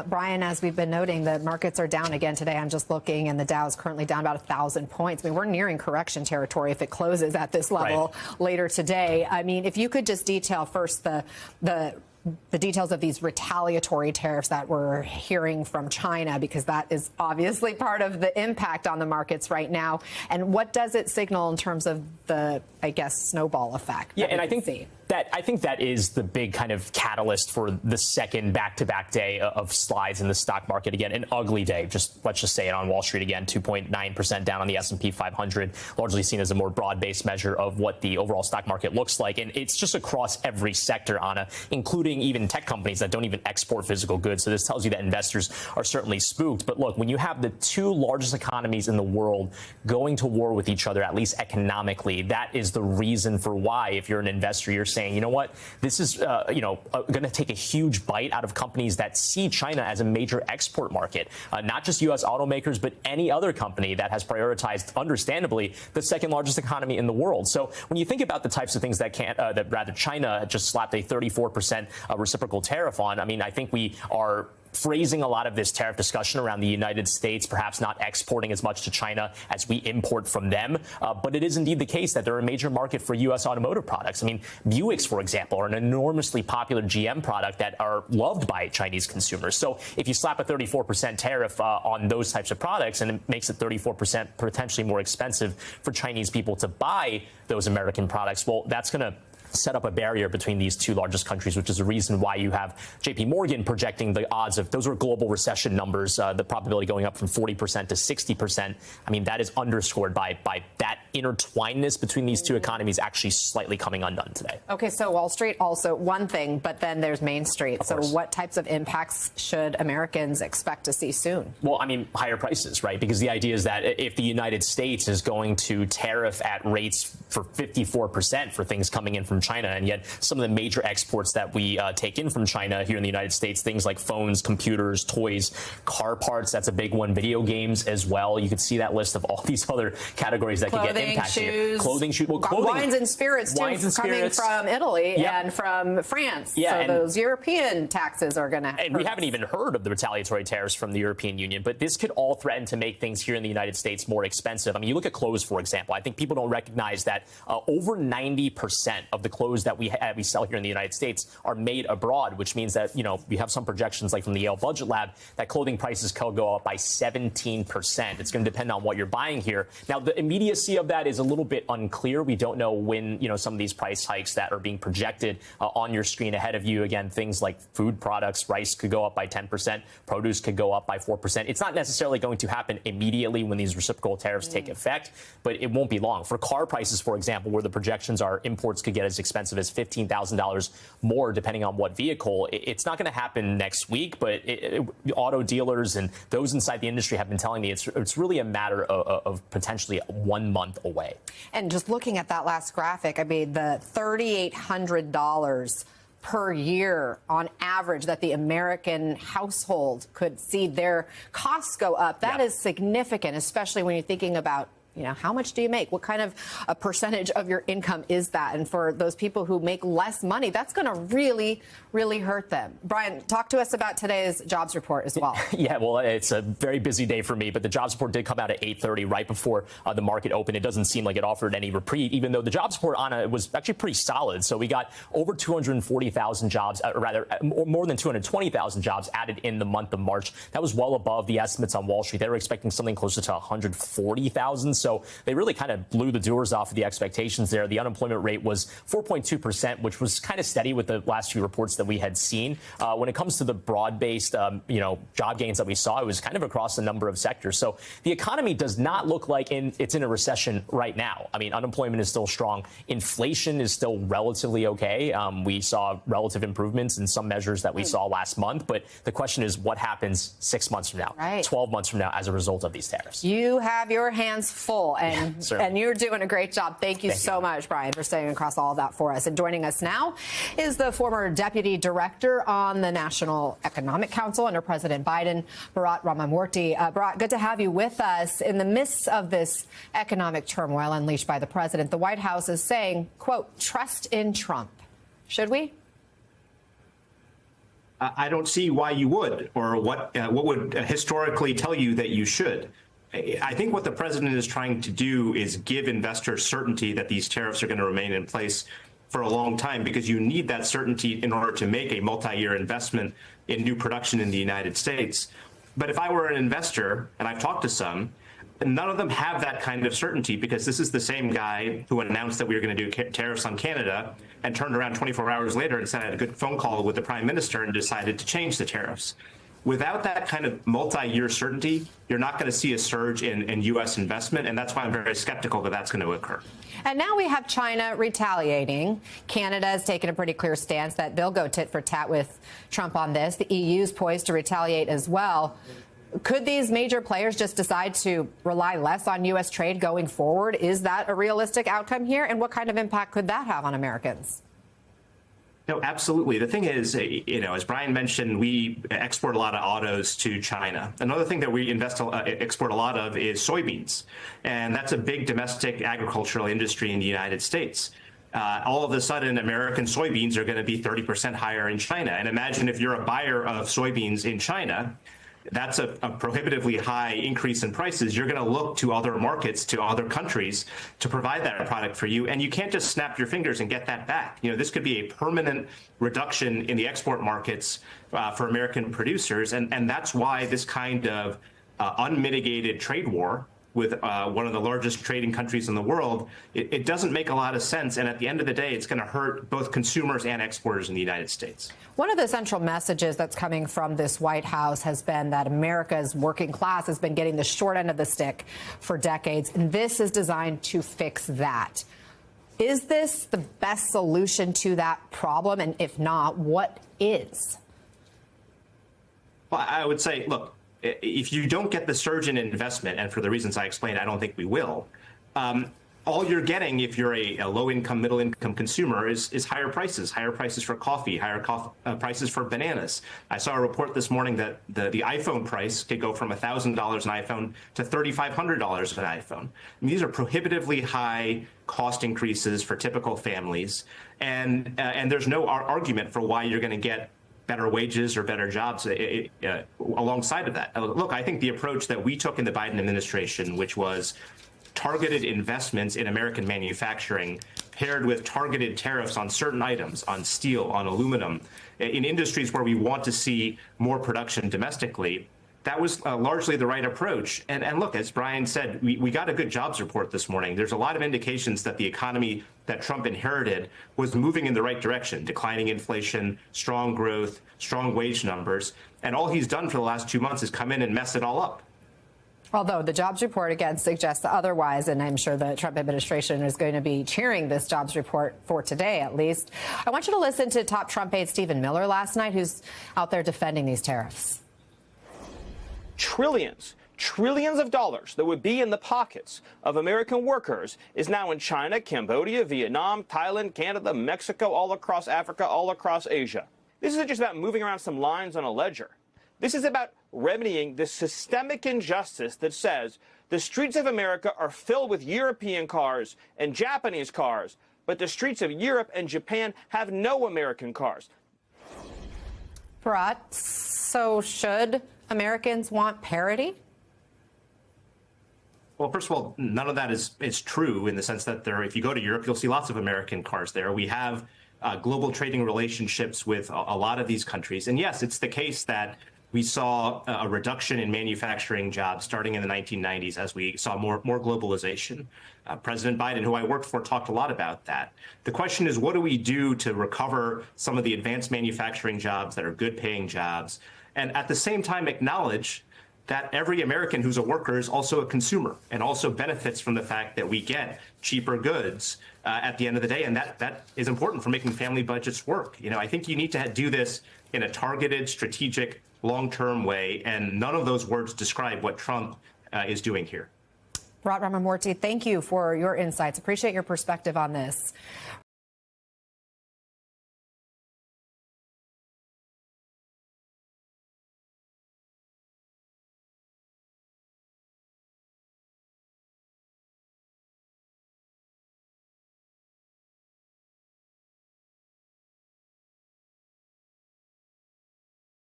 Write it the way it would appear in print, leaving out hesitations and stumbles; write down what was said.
Brian, as we've been noting, the markets are down again today. I'm just looking, and the Dow is currently down about 1,000 points. I mean, we're nearing correction territory if it closes at this level later today. I mean, if you could just detail first the details of these retaliatory tariffs that we're hearing from China, because that is obviously part of the impact on the markets right now. And what does it signal in terms of the, I guess, snowball effect? Yeah, and I think that is the big kind of catalyst for the second back-to-back day of slides in the stock market. Again, an ugly day. Let's just say it on Wall Street again, 2.9% down on the S&P 500, largely seen as a more broad-based measure of what the overall stock market looks like. And it's just across every sector, Anna, including even tech companies that don't even export physical goods. So this tells you that investors are certainly spooked. But look, when you have the two largest economies in the world going to war with each other, at least economically, that is the reason for why, if you're an investor, you're saying, you know what, this is, going to take a huge bite out of companies that see China as a major export market, not just U.S. automakers, but any other company that has prioritized, understandably, the second largest economy in the world. So when you think about the types of things that China just slapped a 34% reciprocal tariff on, I mean, I think we are phrasing a lot of this tariff discussion around the United States, perhaps not exporting as much to China as we import from them. But it is indeed the case that they're a major market for U.S. automotive products. I mean, Buicks, for example, are an enormously popular GM product that are loved by Chinese consumers. So if you slap a 34% tariff on those types of products, and it makes it 34% potentially more expensive for Chinese people to buy those American products, well, that's going to set up a barrier between these two largest countries, which is the reason why you have JP Morgan projecting the odds of, those are global recession numbers, the probability going up from 40% to 60%. I mean, that is underscored by that intertwinedness between these two economies actually slightly coming undone today. Okay, so Wall Street also one thing, but then there's Main Street. So what types of impacts should Americans expect to see soon? Well, I mean, higher prices, right? Because the idea is that if the United States is going to tariff at rates for 54% for things coming in from China, and yet some of the major exports that we take in from China here in the United States, things like phones, computers, toys, car parts, that's a big one, video games as well. You could see that list of all these other categories that could get impacted. Shoes, clothing, wines and spirits, coming from Italy and from France. Yeah, so those European taxes are going to And we haven't even heard of the retaliatory tariffs from the European Union, but this could all threaten to make things here in the United States more expensive. I mean, you look at clothes, for example. I think people don't recognize that over 90% of the clothes that we sell here in the United States are made abroad, which means that, we have some projections like from the Yale Budget Lab that clothing prices could go up by 17%. It's going to depend on what you're buying here. Now, the immediacy of that is a little bit unclear. We don't know when, some of these price hikes that are being projected on your screen ahead of you. Again, things like food products, rice could go up by 10%, produce could go up by 4%. It's not necessarily going to happen immediately when these reciprocal tariffs take effect, but it won't be long. For car prices, for example, where the projections are imports could get as expensive as $15,000 more depending on what vehicle. It's not going to happen next week, but auto dealers and those inside the industry have been telling me it's really a matter of potentially 1 month away. And just looking at that last graphic, I mean, the $3,800 per year on average that the American household could see their costs go up. That is significant, especially when you're thinking about how much do you make? What kind of a percentage of your income is that? And for those people who make less money, that's going to really, really hurt them. Brian, talk to us about today's jobs report as well. Yeah, well, it's a very busy day for me, but the jobs report did come out at 8:30 right before the market opened. It doesn't seem like it offered any reprieve, even though the jobs report, Anna, was actually pretty solid. So we got over 240,000 jobs, or rather more than 220,000 jobs added in the month of March. That was well above the estimates on Wall Street. They were expecting something closer to 140,000. So they really kind of blew the doors off of the expectations there. The unemployment rate was 4.2%, which was kind of steady with the last few reports that we had seen. When it comes to the broad-based, job gains that we saw, it was kind of across a number of sectors. So the economy does not look like it's in a recession right now. I mean, unemployment is still strong. Inflation is still relatively okay. We saw relative improvements in some measures that we saw last month. But the question is, what happens 6 months from now, 12 months from now as a result of these tariffs? You have your hands full. And you're doing a great job. Thank you so much, Brian, for staying across all of that for us. And joining us now is the former Deputy Director on the National Economic Council under President Biden, Bharat Ramamurthy. Bharat, good to have you with us. In the midst of this economic turmoil unleashed by the president, the White House is saying, quote, trust in Trump. Should we? I don't see why you would, or what would historically tell you that you should. I think what the president is trying to do is give investors certainty that these tariffs are going to remain in place for a long time, because you need that certainty in order to make a multi-year investment in new production in the United States. But if I were an investor, and I've talked to some, none of them have that kind of certainty, because this is the same guy who announced that we were going to do tariffs on Canada and turned around 24 hours later and had a good phone call with the prime minister and decided to change the tariffs. Without that kind of multi-year certainty, you're not going to see a surge in U.S. investment, and that's why I'm very skeptical that that's going to occur. And now we have China retaliating. Canada has taken a pretty clear stance that they'll go tit for tat with Trump on this. The EU is poised to retaliate as well. Could these major players just decide to rely less on U.S. trade going forward? Is that a realistic outcome here? And what kind of impact could that have on Americans? No, absolutely. The thing is, as Brian mentioned, we export a lot of autos to China. Another thing that we export a lot of is soybeans. And that's a big domestic agricultural industry in the United States. All of a sudden, American soybeans are going to be 30% higher in China. And imagine if you're a buyer of soybeans in China, that's a prohibitively high increase in prices. You're going to look to other markets, to other countries, to provide that product for you. And you can't just snap your fingers and get that back. This could be a permanent reduction in the export markets for American producers. And that's why this kind of unmitigated trade war with one of the largest trading countries in the world, it doesn't make a lot of sense. And at the end of the day, it's going to hurt both consumers and exporters in the United States. One of the central messages that's coming from this White House has been that America's working class has been getting the short end of the stick for decades, and this is designed to fix that. Is this the best solution to that problem? And if not, what is? Well, I would say, look, if you don't get the surge in investment, and for the reasons I explained, I don't think we will, all you're getting if you're a low-income, middle-income consumer is higher prices for coffee, higher prices for bananas. I saw a report this morning that the iPhone price could go from $1,000 an iPhone to $3,500 an iPhone. I mean, these are prohibitively high cost increases for typical families, and there's no argument for why you're going to get better wages or better jobs alongside of that. Look, I think the approach that we took in the Biden administration, which was targeted investments in American manufacturing paired with targeted tariffs on certain items, on steel, on aluminum, in industries where we want to see more production domestically, that was largely the right approach. And look, as Brian said, we got a good jobs report this morning. There's a lot of indications that the economy that Trump inherited was moving in the right direction, declining inflation, strong growth, strong wage numbers. And all he's done for the last 2 months is come in and mess it all up. Although the jobs report, again, suggests otherwise, and I'm sure the Trump administration is going to be cheering this jobs report for today, at least. I want you to listen to top Trump aide Stephen Miller last night, who's out there defending these tariffs. Trillions of dollars that would be in the pockets of American workers is now in China, Cambodia, Vietnam, Thailand, Canada, Mexico, all across Africa, all across Asia. This isn't just about moving around some lines on a ledger. This is about remedying the systemic injustice that says the streets of America are filled with European cars and Japanese cars, but the streets of Europe and Japan have no American cars. Bharat, so should Americans want parity? Well, first of all, none of that is true in the sense that if you go to Europe, you'll see lots of American cars there. We have global trading relationships with a lot of these countries. And yes, it's the case that we saw a reduction in manufacturing jobs starting in the 1990s as we saw more globalization. President Biden, who I worked for, talked a lot about that. The question is, what do we do to recover some of the advanced manufacturing jobs that are good-paying jobs, and at the same time acknowledge that every American who's a worker is also a consumer and also benefits from the fact that we get cheaper goods at the end of the day. And that is important for making family budgets work. I think you need to do this in a targeted, strategic, long-term way. And none of those words describe what Trump is doing here. Bharat Ramamurthy, thank you for your insights. Appreciate your perspective on this.